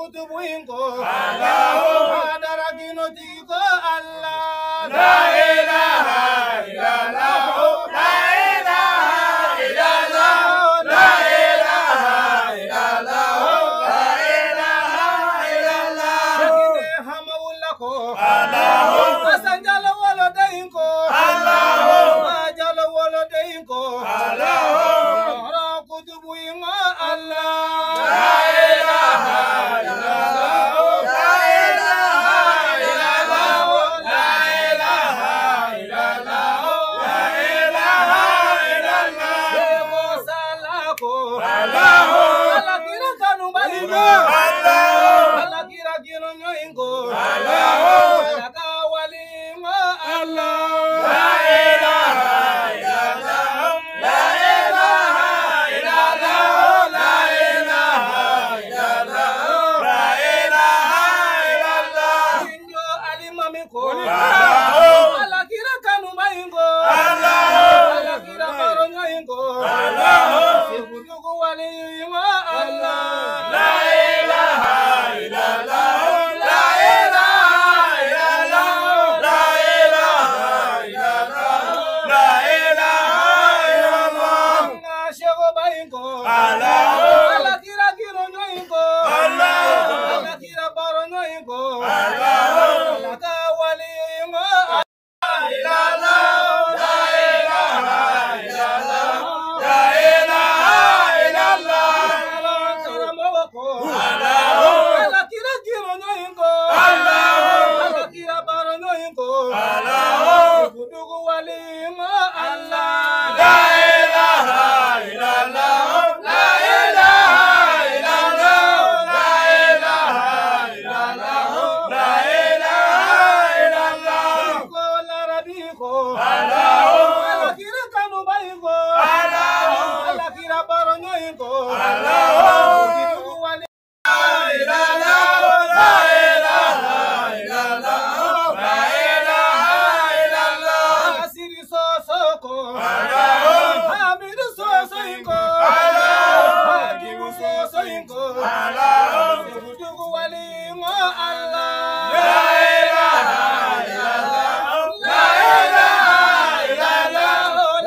kutubuingo Allah daragino tigo Allah la ilaha illallah la ilaha illallah la ilaha illallah la ilaha illallah hamawulako Allah asanjalo walo deinko Allah ajalo walo deinko Allah kutubuingo Allah la ilaha illallah la ilaha illallah la ilaha illallah la ilaha illallah salako Allah Allah kira kanu baingo Allah Allah kira kinu nyoingo Allah kawalimo Allah la ilaha illallah la ilaha illallah la ilaha illallah la ilaha illallah injo alimamiko Allah kira kanu baingo Allah kira baronyo ingo sekutuku walimo Allah la ilaha illallah la ilaha illallah la ilaha illallah la ilaha illallah ngashego baingo Allah kira kironyo ingo Allah kira baronyo ingo Allah kawalimo la ilaha illallah la ilaha illallah karamoko Allah kira kironyo ingo Allah kira baronyo ingo kudugu walimo Allah la ilaha illallah la ilaha illallah la ilaha illallah la ilaha illallah ko la rabiko Allah kira kanu baingo Allah kira baronyo ingo kudugu walimo la ilaha illallah la ilaha illallah asiri sosoko hamidu sosoingo hakimu sosoingo kudugu walimo Allah la ilaha illallah la ilaha illallah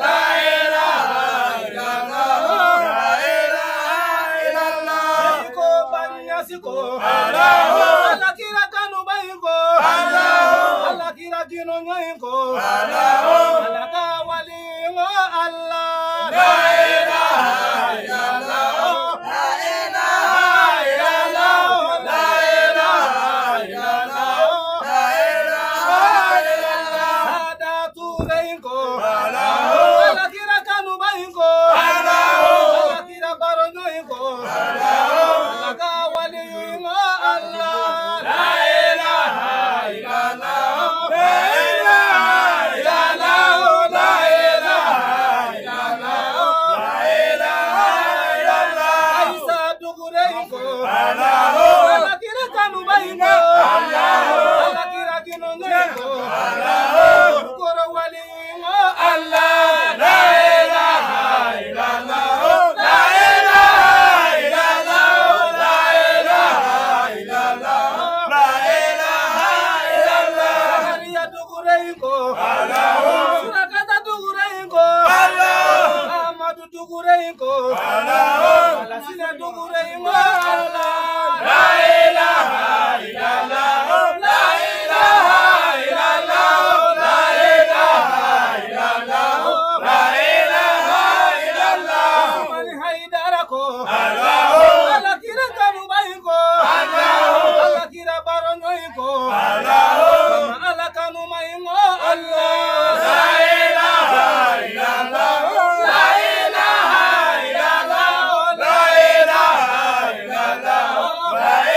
la ilaha illallah la ilaha illallah ko banyasiko Allah kira kanu baingo Allah kira kinu nyoingo Allah kawalimo Allah la ilaha illallah la ilaha illallah la ilaha illallah la ilaha illallah ada tureingo Allah kira kanu baingo Allah kira baronyo ingo Allah kawalimo Allah la ilaha illallah la ilaha illallah la ilaha illallah la ilaha illallah Isa dugureingo Allah kira kanu baingo Allah kira kinu nyoingo duguro walimo Allah la ilaha illallah la ilaha illallah la ilaha illallah la ilaha illallah Maria dugureingo Surakata dugureingo Amadu dugureingo Alasina dugureingo la ilaha illallah la ilaha illallah la ilaha illallah la ilaha illallah mani haidarako Allah kira kanu baingo Allah kira baronyo ingo Allah kanu maingo Allah la ilaha illallah la ilaha illallah la ilaha illallah la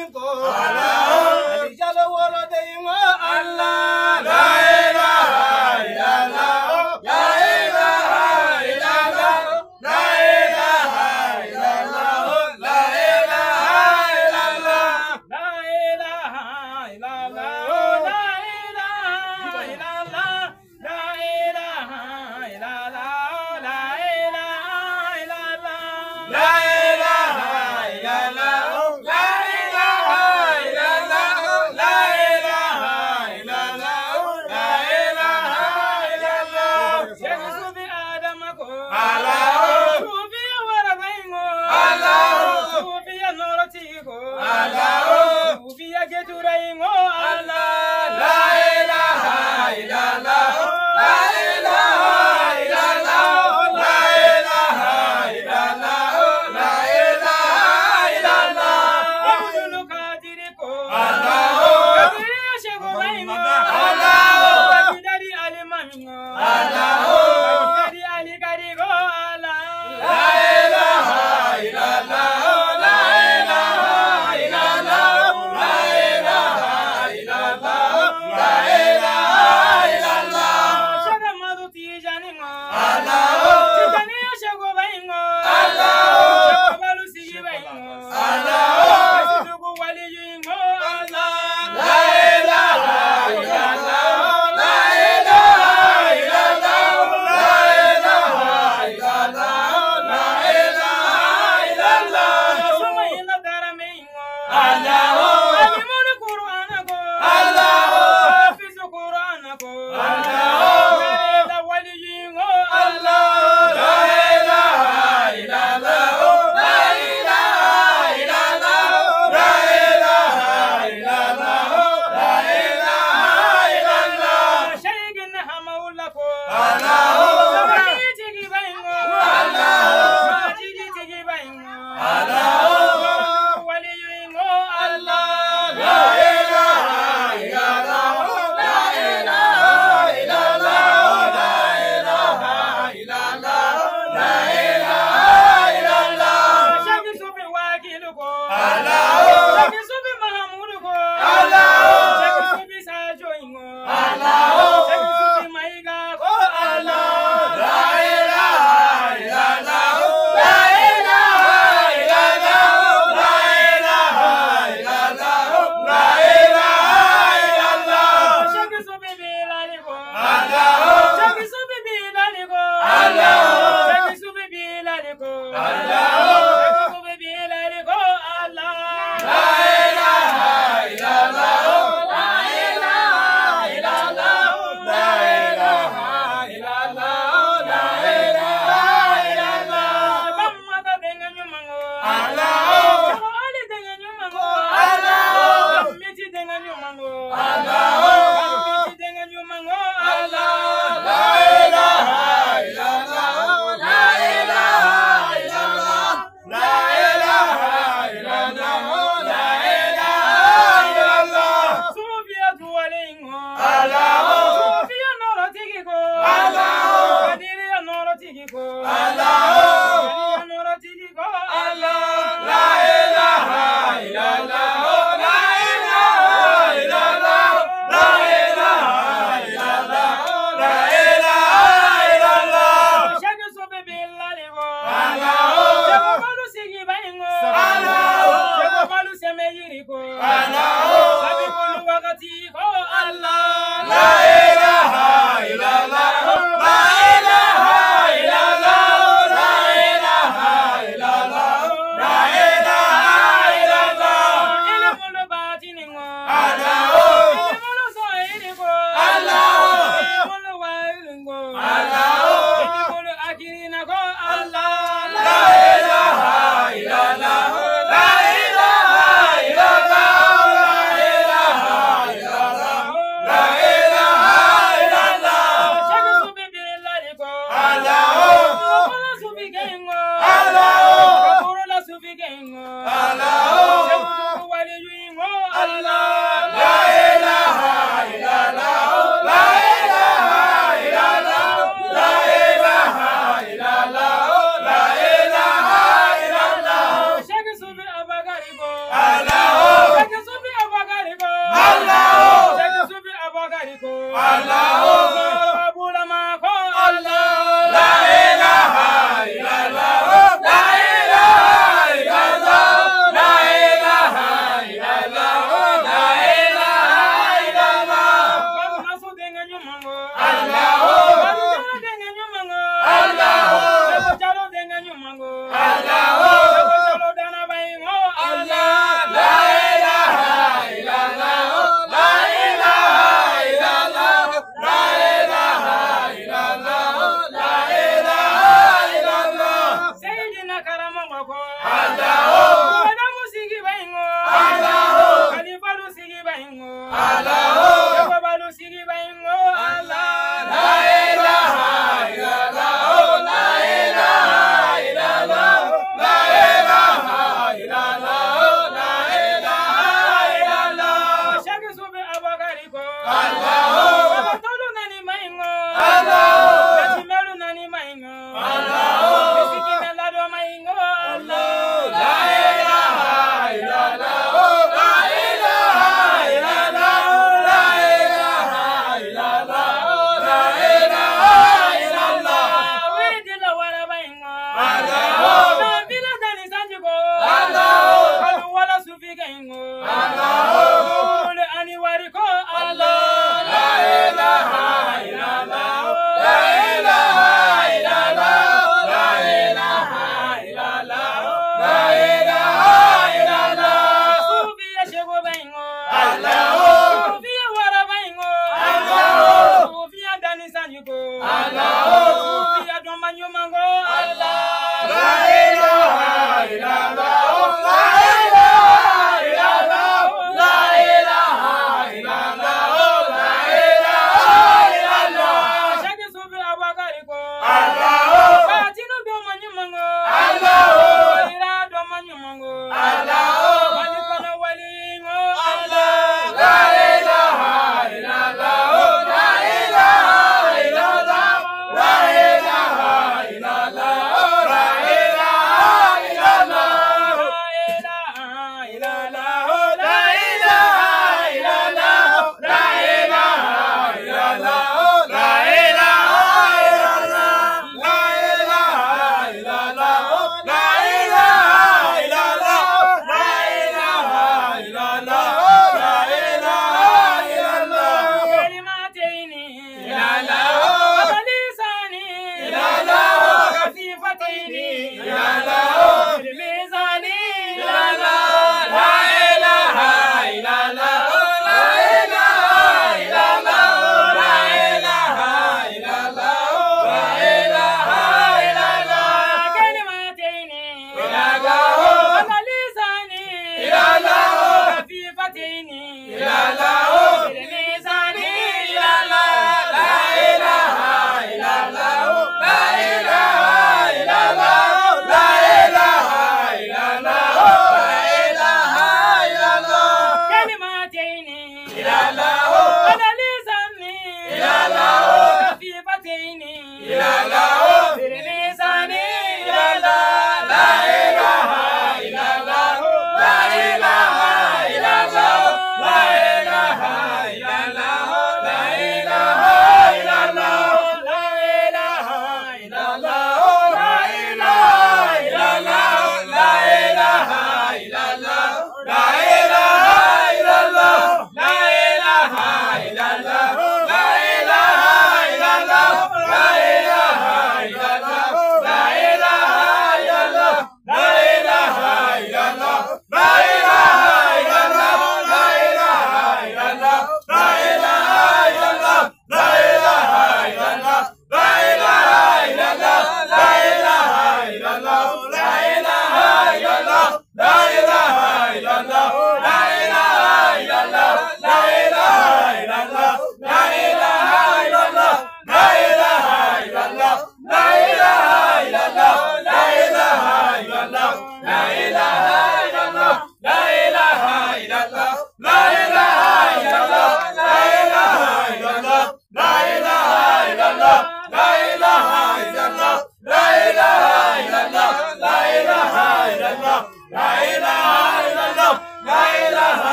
ingo Allah jalo woro de ingo Allah la ilaha illallah la ilaha illallah la ilaha illallah la ilaha illallah la ilaha illallah la ilaha illallah la ilaha illallah la ilaha illallah la ilaha illallah la ilaha illallah la ilaha illallah la ilaha illallah yesu bi adamako Allah sufi warabaingo Allah sufi noratigo Allah sufi geturaingo Allah la ilaha illallah la ilaha illallah la ilaha illallah la ilaha illallah abdul qadiriko Allah kadiri shego baingo Allah kadiri alimamingo Allah kadiri ali kadigo Allah la ilaha illallah la ilaha illallah la ilaha illallah la ilaha illallah shaga madu tijaningo Allah tijani shego baingo Allah balu sigi baingo Allah sidugo waliyingo Allah la ilaha illallah la ilaha illallah la ilaha illallah la ilaha illallah sumayna daramingo Allah alimul qur'anago Allah hafiz qur'anago Allah la waliyingo Allah la ilaha illallah la ilaha illallah la ilaha illallah la ilaha illallah shaygin hamaulako Allah sabri tigi baingo Allah majidi tigi baingo Allah waliyingo Allah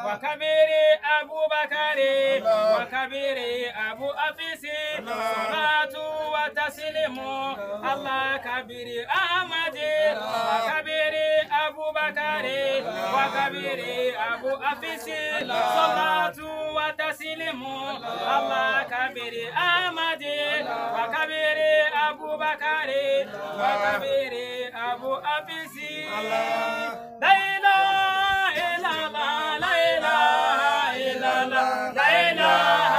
وكبيري أبو بكري وكبيري أبو أفيسي صلاة وتسليم الله كبيري أحمد وكبيري أبو بكري وكبيري أبو أفيسي صلاة وتسليم الله كبيري أحمد وكبيري أبو بكري وكبيري أبو أفيسي لا إله إلا الله لا إله إلا الله لا إله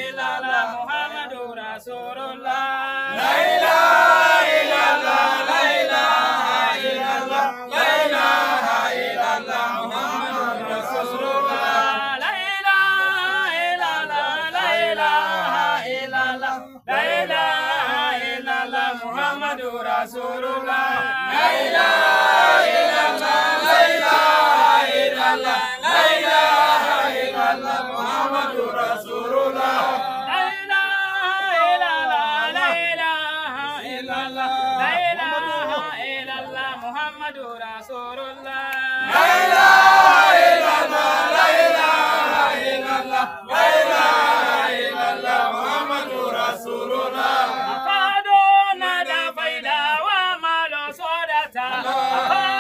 إلا الله محمد رسول الله لا إله إلا الله لا إله إلا الله لا إله إلا الله محمد رسول الله لا إله إلا الله لا إله إلا الله لا إله إلا الله محمد رسول الله لا إله إلا الله لا إله إلا الله لا إله إلا الله محمد رسول الله لا إله إلا الله لا إله إلا الله لا إله إلا الله محمد رسول الله لا إله إلا الله لا إله إلا الله لا إله إلا الله محمد رسول الله أفادونا دفيدا وما لو صدتا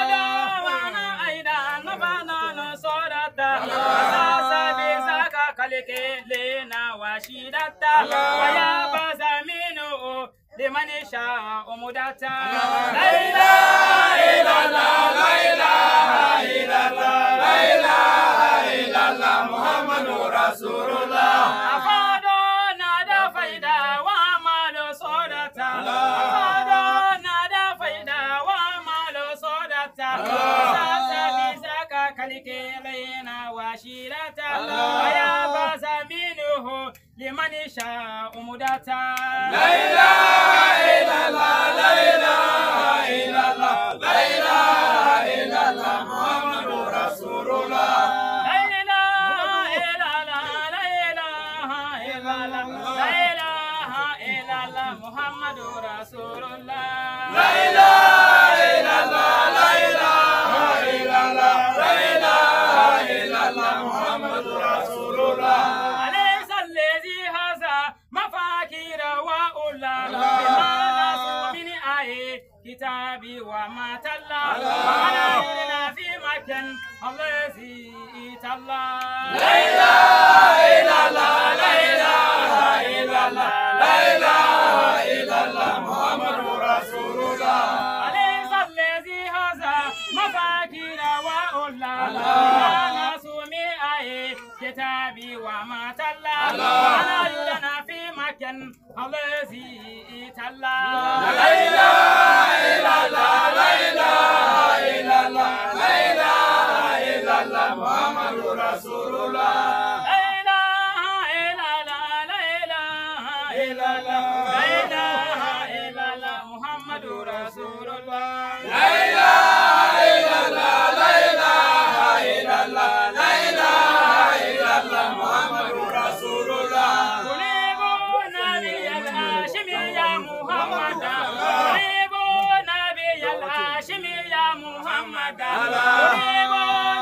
أفادونا أيضا نفانا صدتا أساسا بزاكا كالكي لنا وشيدتا ويا بزامينو لمن شاء مدتا لا إله إلا الله لا إله إلا الله لا إله إلا الله محمد رسول الله أفادونا دفيدا وما لو صدتا أفادونا دفيدا وما لو صدتا أساسا بزاكا كالكي لنا وشيدتا ويا بزامينو لمن شاء مدتا لا إله إلا الله لا إله إلا الله لا إله إلا الله محمد رسول الله لا إله إلا الله لا إله إلا الله لا إله إلا الله محمد رسول الله لا إله إلا الله لا إله إلا الله لا إله إلا الله محمد رسول الله أليس الذي هذا مفاكير وأولى بما نسوا من آية كتابي وما تلا ونذرنا في مكان الذي تلا لا إله إلا الله لا إله إلا الله لا إله إلا الله محمد رسول الله أليس الذي هذا مفاكير وأولى بما نسوا من آية كتابي وما تلا ونذرنا في مكان الذي تلا لا إله إلا الله لا إله إلا الله لا إله إلا الله محمد رسول الله لا إله إلا الله لا إله إلا الله لا إله إلا الله محمد رسول الله لا إله إلا الله لا إله إلا الله لا إله إلا الله محمد رسول الله قليب نبي الهاشمي يا محمد قليب نبي الهاشمي يا محمد قليب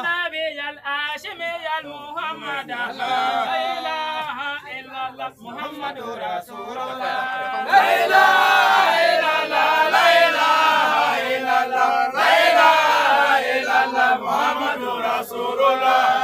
نبي الهاشمي يا محمد لا إله إلا الله محمد رسول الله لا إله إلا الله لا إله إلا الله لا إله إلا الله محمد رسول الله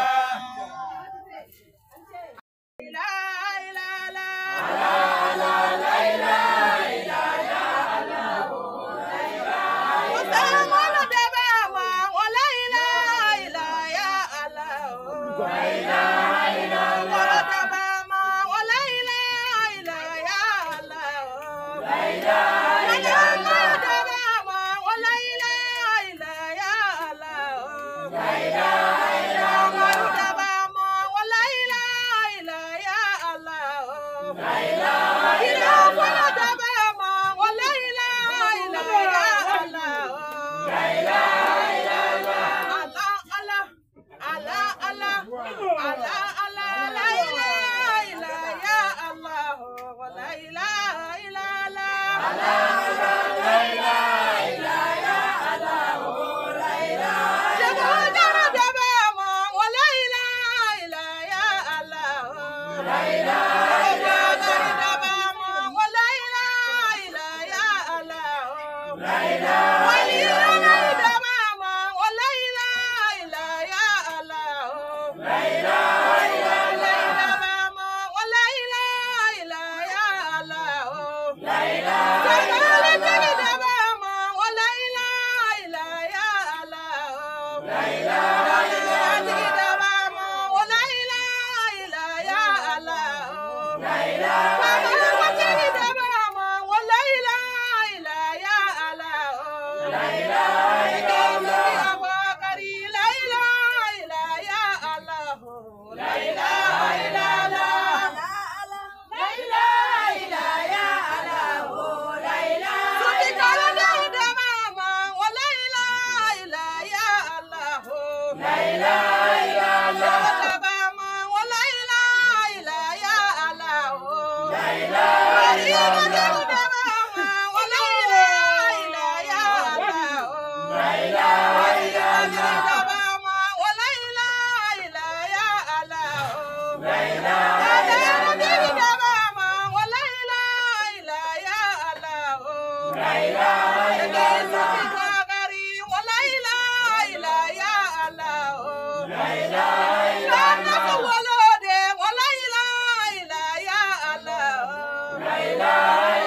La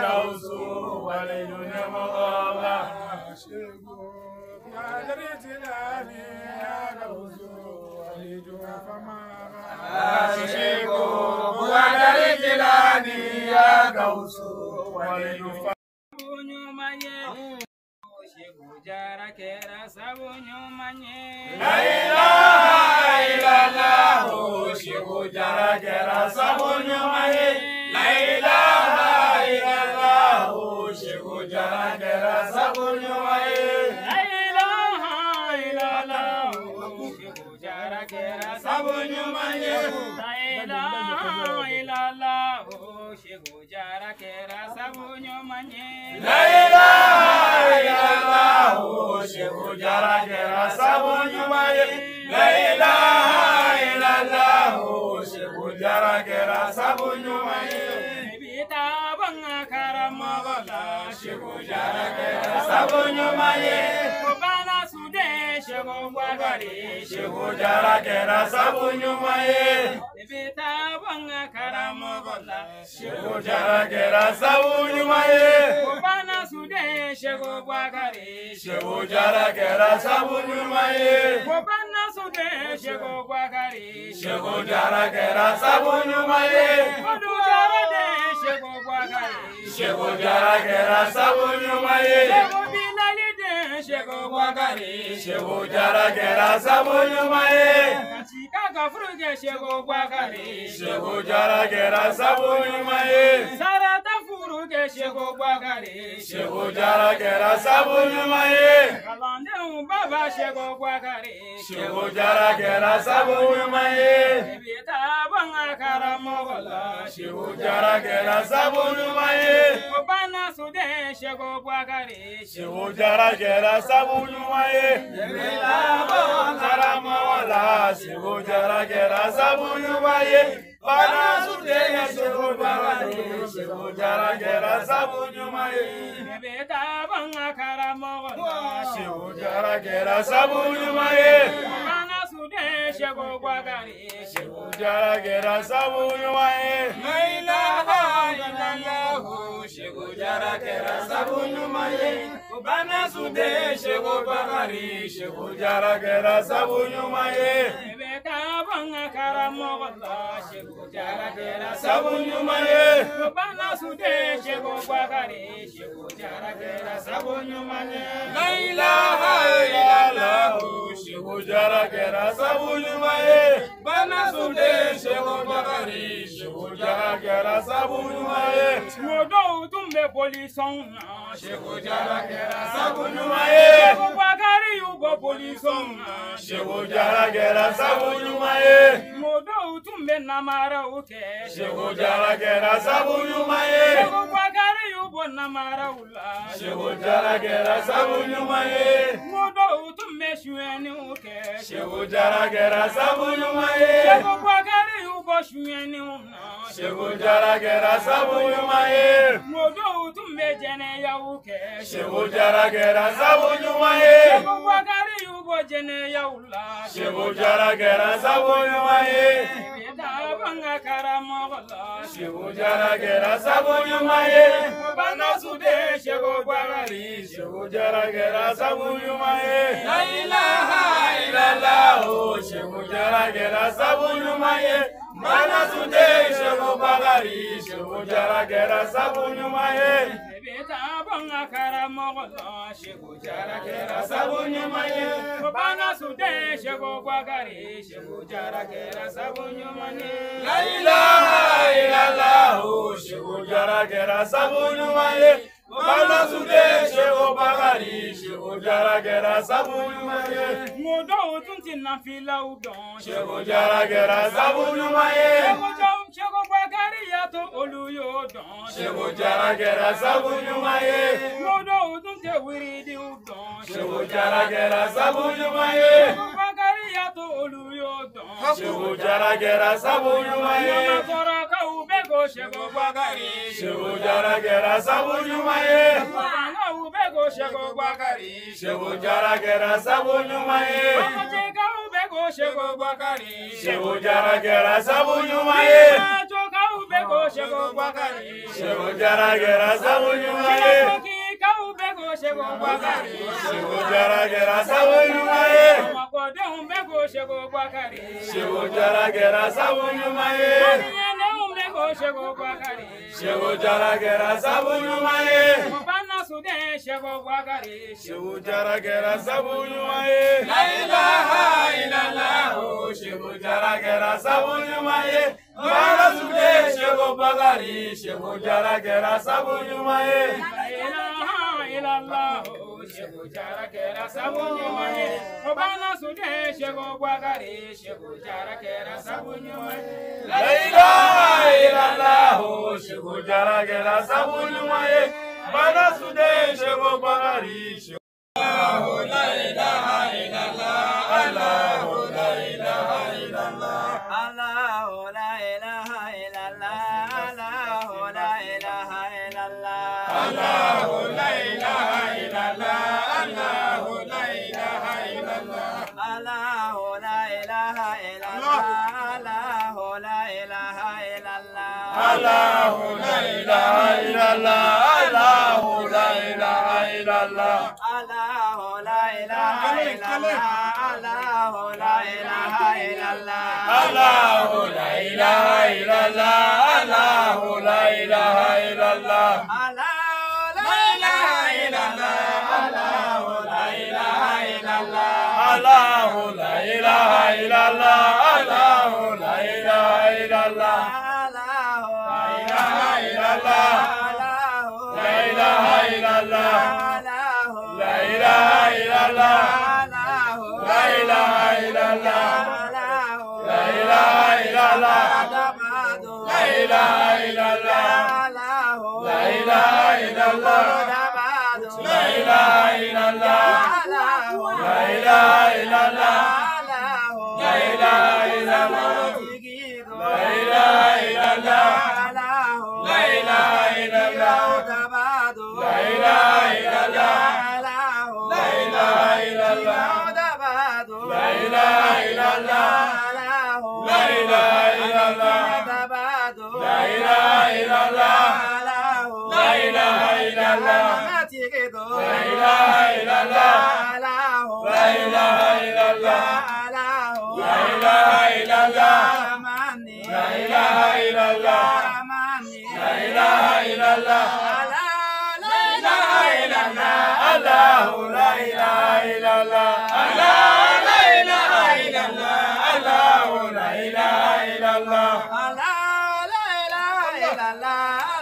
Wa manye. La ilaha illallah, Sheikh Jara Kera Sabunyo Maye. La ilaha illallah, Sheikh Jara Kera Sabunyo Maye. La ilaha illallah, Sheikh Jara Kera Sabunyo Maye. La ilaha illallah, Sheikh Jara Kera Sabunyo Maye. La ilaha illallah, Sheikh Jara Kera Sabunyo Maye. La ilaha illallah, Sheikh Jara Kera Sabunyo Maye. Bita banga karamagala, Sheikh Jara Kera Sabunyo Maye. Bana sude, Sheikh Gwagari, Sheikh Jara Kera Sabunyo Maye. Bita banga karamagala, Sheikh Jara Kera Sabunyo Maye. Bana sude, Sheikh Gwagari, Sheikh Jara Kera Sabunyo Maye. Bana sude, Sheikh Gwagari, Sheikh Jara Kera Sabunyo Maye. Odu jara de, Sheikh Gwagari, Sheikh Jara Kera Sabunyo Maye. Sheikh Bilali de, Sheikh Gwagari, Sheikh Jara Kera Sabunyo Maye. Chika Gafruge, Sheikh Gwagari, Sheikh Jara Kera Sabunyo Maye. Sarata Furuge, Sheikh Gwagari, Sheikh Jara Kera Sabunyo Maye. Kalande Baba, Sheikh Gwagari, Sheikh Jara Kera Sabunyo Maye. Bita banga karamagala, Sheikh Jara Kera Sabunyo Maye. Bana sude, Sheikh Gwagari, Sheikh Jara Kera Sabunyo Maye. Karamawala, Sheikh Jara Kera Sabunyo Maye. Bana Sude, Sheikh Jara Kera Sabunyo Maye. Bita banga karamagala, Sheikh Jara Kera Sabunyo Maye. Bana sude, Sheikh Gwagari, Sheikh Jara Kera Sabunyo Maye. La ilaha illallah, Sheikh Jara Kera Sabunyo Maye. Bana Sude, Sheikh Gwagari, Sheikh Jara Kera Sabunyo Maye. Bita banga karamagala, Sheikh Jara Kera Sabunyo Maye. Bana sude, Sheikh Gwagari, Sheikh Jara Kera Sabunyo Maye. La ilaha illallah, Sheikh Jara Kera Sabunyo Maye. Bana Sude, Sheikh Gwagari, Sheikh Jara Kera Sabunyo Maye. Modo tumbe polison na, Sheikh Jara Kera Sabunyo Maye. Sheikh Gwagari yubo polison na, Sheikh Jara Kera Sabunyo Maye. Modo tumbe namara uke, Sheikh Jara Kera Sabunyo Maye. Sheikh Gwagari yubo namara ula, Sheikh Jara Kera Sabunyo Maye. Modo tumbe shueni uke, Sheikh Jara Kera Sabunyo Maye. Sheikh Gwagari yubo shueni una, Sheikh Jara Kera Sabunyo Maye. Modo tumbe jene ya uke, Sheikh Jara Kera Sabunyo Maye. Sheikh Gwagari yubo jene ya ula, Sheikh Jara Kera Sabunyo Maye. Bita banga karamagala, Sheikh Jara Kera Sabunyo Maye. Bana Sude, Sheikh Gwagari, Sheikh Jara Kera Sabunyo Maye. La ilaha illallah, Sheikh Jara Kera Sabunyo Maye. Bana Sude, Sheikh Gwagari, Sheikh Jara Kera Sabunyo Maye. Bita banga karamagala, Sheikh Jara Kera Sabunyo Maye. Bana sude, Sheikh Gwagari, Sheikh Jara Kera Sabunyo Maye. La ilaha illallah, Sheikh Jara Kera Sabunyo Maye. Bana Sude, Sheikh Gwagari, Sheikh Jara Kera Sabunyo Maye. Modo tunti na fila udon, Sheikh Jara Kera Sabunyo Maye. Sheikh Gwagari yato oluyo don, Sheikh Jara Kera Sabunyo Maye. Modo tunti wiridi udon, Sheikh Jara Kera Sabunyo Maye. Sheikh Gwagari yato oluyo don, Sheikh Jara Kera Sabunyo Maye. Kora ka ubego Sheikh Gwagari, Sheikh Jara Kera Sabunyo Maye. Kora ubego Sheikh Gwagari, Sheikh Jara Kera Sabunyo Maye. Cheka ubego Sheikh Gwagari, Sheikh Jara Kera Sabunyo Maye. Choka ubego Sheikh Gwagari, Sheikh Jara Kera Sabunyo Maye. Ka ubego Sheikh Gwagari, Sheikh Jara Kera Sabunyo Maye. Makode ubego Sheikh Gwagari, Sheikh Jara Kera Sabunyo Maye. Yene ubego Sheikh Gwagari, Sheikh Jara Kera Sabunyo Maye. Bana suden shego gwagari Shehu Jara kɛra sabu ɲuman ye. La ilaha illallah Shehu Jara kɛra sabu ɲuman ye. Bala Sude Shehu Bakari. Shehu Jara kɛra sabu ɲuman ye. La ilaha illallah Shehu Jara kɛra sabu ɲuman ye. Bala suden shego gwagari Shehu Jara kɛra sabu ɲuman ye. La ilaha illallah Shehu Jara kɛra sabu ɲuman ye. Bala Sude Shehu Bakari. Allahu la ilaha illallah. Allahu la ilaha illallah. Allahu la ilaha illallah. Allahu la ilaha illallah. Allahu la ilaha illallah. Allahu la ilaha illallah. Allahu la ilaha illallah. Allahu la ilaha illallah. Allahu la ilaha illallah. Allahu la ilaha illallah. Allahu la ilaha illallah. Allahu la ilaha illallah. Allahu la ilaha illallah. Allahu la ilaha illallah. Allahu la ilaha illallah. Allahu la ilaha illallah. Allahu la ilaha illallah. Allahu la ilaha illallah. Allahu La ilaha illallah. Allahu La ilaha illallah. Allahu La ilaha illallah. Allahu La ilaha illallah. Allahu La ilaha illallah. Dabadu La ilaha illallah. Allahu La ilaha illallah. Dabadu La ilaha illallah. Allahu La ilaha illallah. Allahu La ilaha illallah. Jigido La ilaha illallah. Allahu La ilaha illallah. Dabadu La ilaha illallah. Allahu La ilaha illallah. Dabadu La ilaha illallah. Allahu La ilaha illallah. Dabadu La ilaha illallah. Allahu La ilaha illallah. Jigido La ilaha illallah. Allahu La ilaha illallah. Allahu La ilaha illallah. Amani La ilaha illallah. Amani La ilaha illallah. La ilaha illallah. Allahu la ilaha illallah. Allahu la ilaha illallah. Allahu la ilaha illallah. Allahu la ilaha illallah.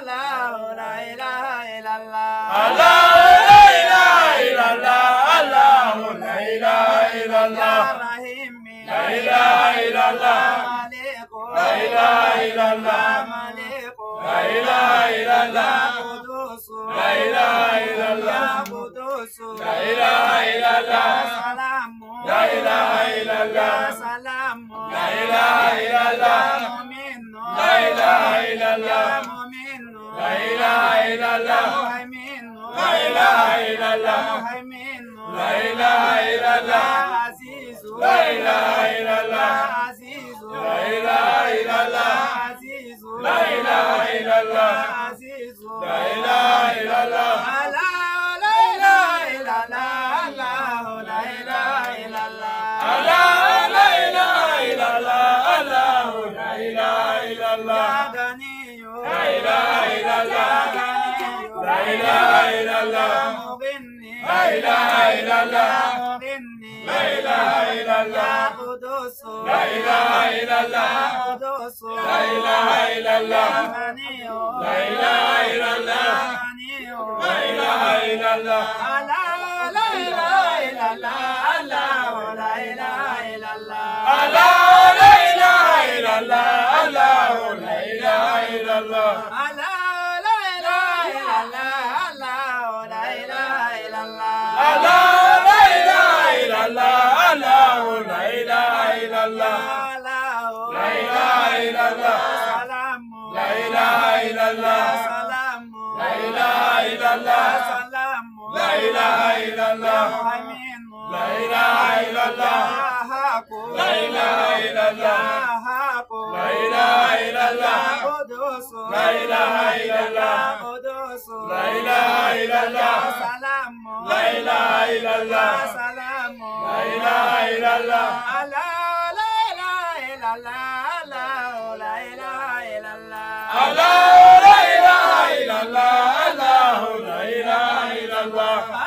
Allahu la ilaha illallah. Allahu la ilaha illallah. Allahu la ilaha illallah. Rahim La ilaha illallah. Malik La ilaha illallah. Malik La ilaha illallah. Qudus La ilaha illallah. Qudus La ilaha illallah. Salam La ilaha illallah. Salam La ilaha illallah. Mu'min La ilaha illallah. Mu'min La ilaha illallah. Mu'min La ilaha illallah. Mu'min La ilaha illallah. Aziz La ilaha illallah. Aziz La ilaha illallah. Aziz La ilaha illallah. Aziz La ilaha illallah. Allah la ilaha illallah. Allah la ilaha illallah. Allahu la ilaha illallah. Allahu la ilaha illallah. Ganiyu La ilaha illallah. La ilaha illallah. Mughni La ilaha illallah. Mughni La ilaha illallah. Qudus La ilaha illallah. Qudus La ilaha illallah. Ganiyu La ilaha illallah. Ganiyu La ilaha illallah. Allah la ilaha illallah. Allah la ilaha illallah. Allahu la ilaha illallah. Allahu la ilaha illallah. Allah la ilaha illallah. Allah la ilaha illallah. Allahu la ilaha illallah. Allahu la ilaha illallah. La ilaha illallah. Salamu La ilaha illallah. Salamu La ilaha illallah. Salamu La ilaha illallah. Muhammadu La ilaha illallah. Haku La ilaha illallah. Haku La ilaha illallah. Qudus La ilaha illallah. Qudus La ilaha illallah. Salamu La ilaha illallah. Salamu La ilaha illallah. Allah la ilaha illallah. Allah la ilaha illallah. Allahu la ilaha illallah. Allahu la ilaha illallah.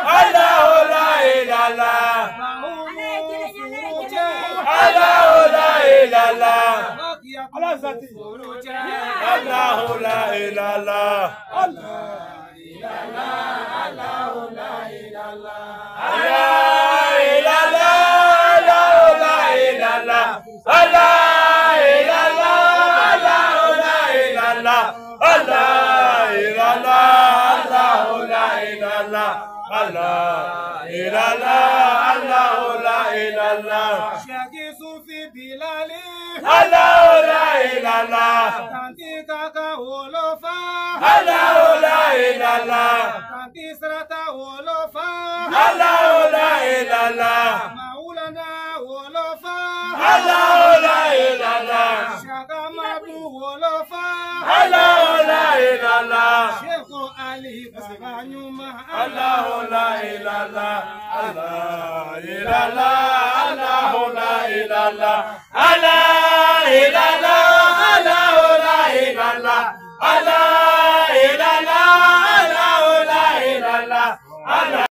Allah illallah. Allahu la illallah. Allahu la illallah.